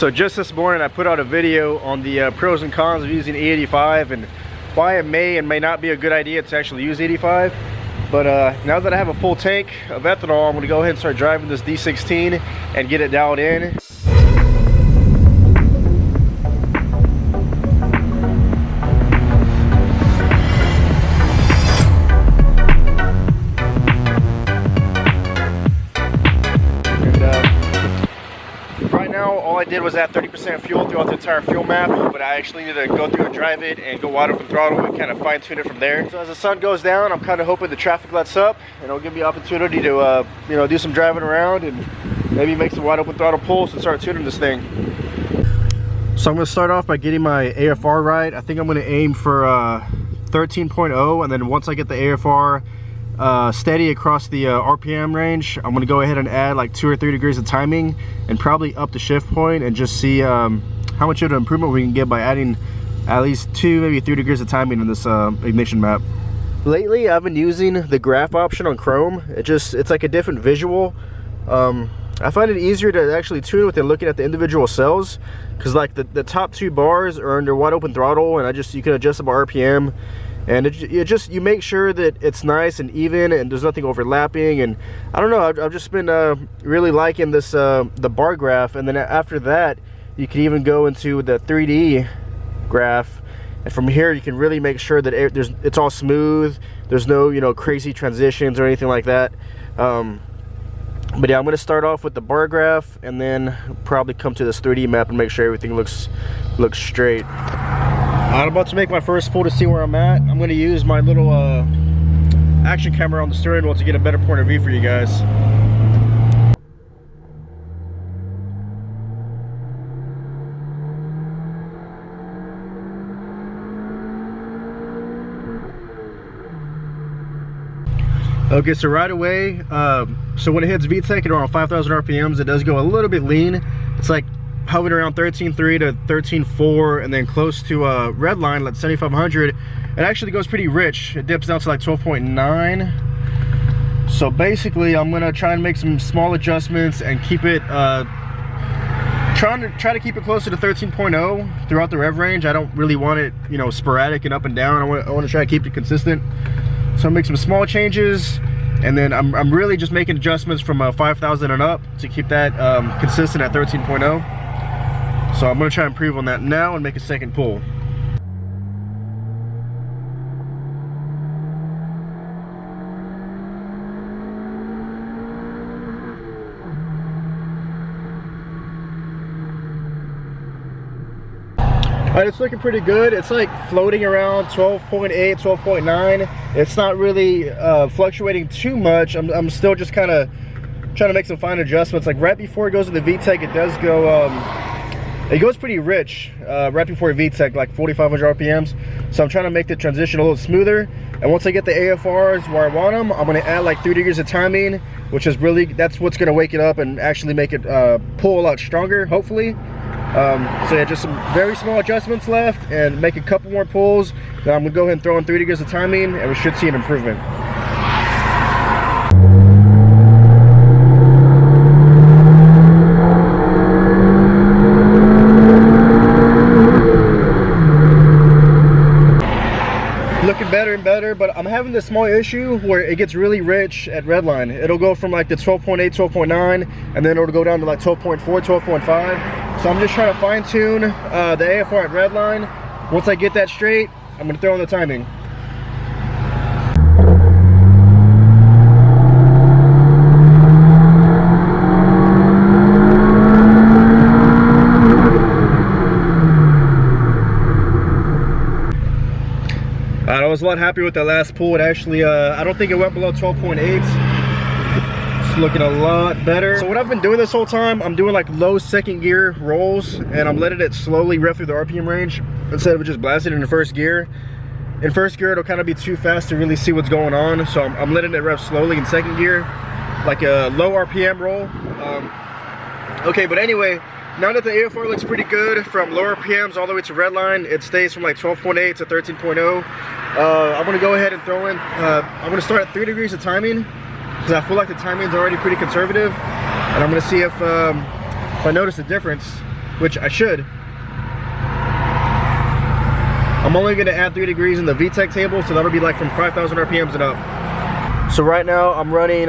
So just this morning I put out a video on the pros and cons of using E85 and why it may and may not be a good idea to actually use E85. But now that I have a full tank of ethanol, I'm going to go ahead and start driving this D16 and get it dialed in. All I did was add 30% fuel throughout the entire fuel map, but I actually need to go through and drive it and go wide open throttle and kind of fine tune it from there. So as the sun goes down, I'm kind of hoping the traffic lets up and it'll give me opportunity to you know, do some driving around and maybe make some wide open throttle pulls and start tuning this thing. So I'm going to start off by getting my AFR right. I think I'm going to aim for 13.0, and then once I get the AFR steady across the RPM range, I'm going to go ahead and add like 2 or 3 degrees of timing and probably up the shift point and just see how much of an improvement we can get by adding at least 2, maybe 3 degrees of timing in this ignition map. Lately I've been using the graph option on Chrome. It's like a different visual. I find it easier to actually tune with than looking at the individual cells, because like the top 2 bars are under wide open throttle, and you can adjust them by RPM. And you make sure that it's nice and even and there's nothing overlapping. And I don't know, I've just been really liking this the bar graph. And then after that you can even go into the 3D graph, and from here you can really make sure that it's all smooth, there's no, you know, crazy transitions or anything like that. But yeah, I'm going to start off with the bar graph and then probably come to this 3D map and make sure everything looks straight. I'm about to make my first pull to see where I'm at. I'm going to use my little action camera on the steering wheel to get a better point of view for you guys. Okay, so right away, so when it hits VTEC at around 5,000 RPMs, it does go a little bit lean. It's like hovering around 13.3 to 13.4, and then close to red line, like 7,500, it actually goes pretty rich. It dips down to like 12.9. So basically, I'm gonna try and make some small adjustments and keep it, try to keep it closer to 13.0 throughout the rev range. I don't really want it, you know, sporadic and up and down. I want to try to keep it consistent. So I'll make some small changes, and then I'm really just making adjustments from 5,000 and up to keep that consistent at 13.0. So I'm going to try and improve on that now and make a second pull. Alright, it's looking pretty good. It's like floating around 12.8, 12.9. It's not really fluctuating too much. I'm still just kind of trying to make some fine adjustments. Like right before it goes to the VTEC, it does go, it goes pretty rich right before VTEC, like 4,500 RPMs. So I'm trying to make the transition a little smoother. And once I get the AFRs where I want them, I'm going to add like 3 degrees of timing, which is really, that's what's going to wake it up and actually make it pull a lot stronger, hopefully. So yeah, just some very small adjustments left and make a couple more pulls. Then I'm gonna go ahead and throw in 3 degrees of timing and we should see an improvement. Looking better and better, but I'm having this small issue where it gets really rich at redline. It'll go from like the 12.8, 12.9, and then it'll go down to like 12.4, 12.5. So I'm just trying to fine tune the AFR at redline. Once I get that straight, I'm gonna throw in the timing. I was a lot happier with that last pull. It actually, I don't think it went below 12.8. It's looking a lot better. So what I've been doing this whole time, I'm doing like low second gear rolls, and I'm letting it slowly rev through the RPM range instead of just blasting it in the first gear. In first gear, it'll kind of be too fast to really see what's going on. So I'm letting it rev slowly in second gear, like a low RPM roll. Okay, but anyway, now that the AFR looks pretty good from low RPMs all the way to redline, it stays from like 12.8 to 13.0. I'm gonna go ahead and throw in, I'm gonna start at 3 degrees of timing, because I feel like the timing is already pretty conservative, and I'm gonna see if I notice a difference. which I should. I'm only gonna add 3 degrees in the VTEC table, so that'll be like from 5,000 RPMs and up. So right now I'm running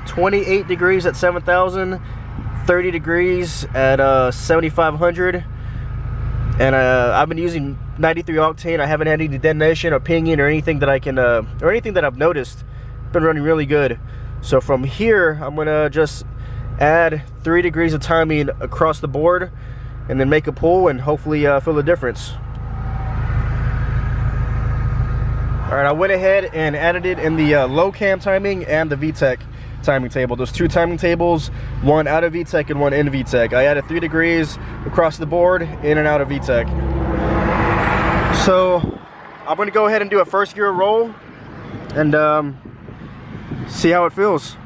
28 degrees at 7,000, 30 degrees at 7,500, and I've been using 93 octane. I haven't had any detonation or pinging or anything that I can, or anything that I've noticed. Been running really good. So from here, I'm gonna just add 3 degrees of timing across the board, and then make a pull and hopefully feel the difference. All right, I went ahead and added it in the low cam timing and the VTEC timing table. There's 2 timing tables, one out of VTEC and one in VTEC. I added 3 degrees across the board, in and out of VTEC. So I'm gonna go ahead and do a first gear roll and see how it feels.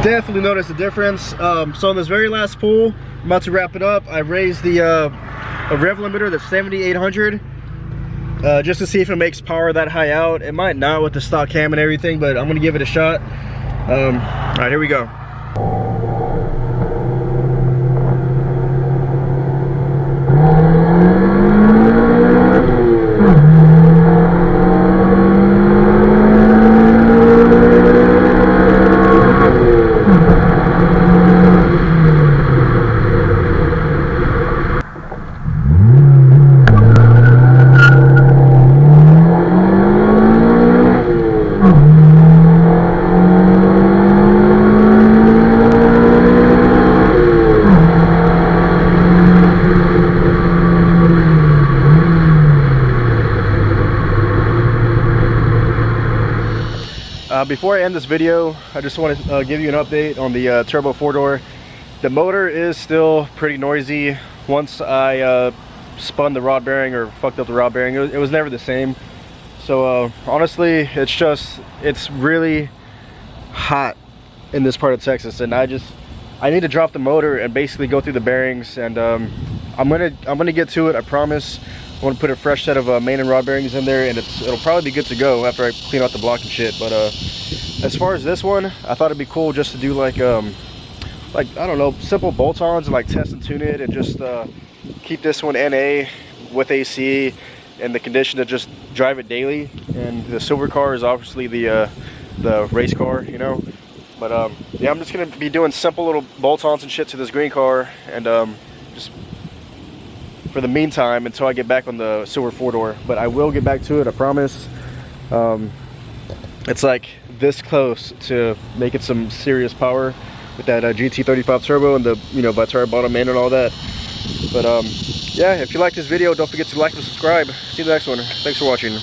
Definitely noticed the difference. So on this very last pull, I'm about to wrap it up. I raised the rev limiter that's 7,800 just to see if it makes power that high out. It might not with the stock cam and everything, but I'm gonna give it a shot. All right, here we go. Before I end this video, I just want to give you an update on the turbo 4-door. The motor is still pretty noisy. Once I spun the rod bearing or fucked up the rod bearing, it was never the same. So honestly, it's really hot in this part of Texas, and I need to drop the motor and basically go through the bearings, and I'm gonna get to it, I promise. I want to put a fresh set of main and rod bearings in there, and it'll probably be good to go after I clean out the block and shit. But as far as this one, I thought it'd be cool just to do like I don't know, simple bolt-ons and like test and tune it, and just keep this one NA with AC and the condition to just drive it daily. And the silver car is obviously the race car, you know. But yeah, I'm just gonna be doing simple little bolt-ons and shit to this green car, and just for the meantime until I get back on the silver 4-door. But I will get back to it, I promise. It's like this close to making some serious power with that GT35 turbo and the, you know, Viterra bottom end and all that. But yeah, if you like this video, don't forget to like and subscribe. See you in the next one. Thanks for watching.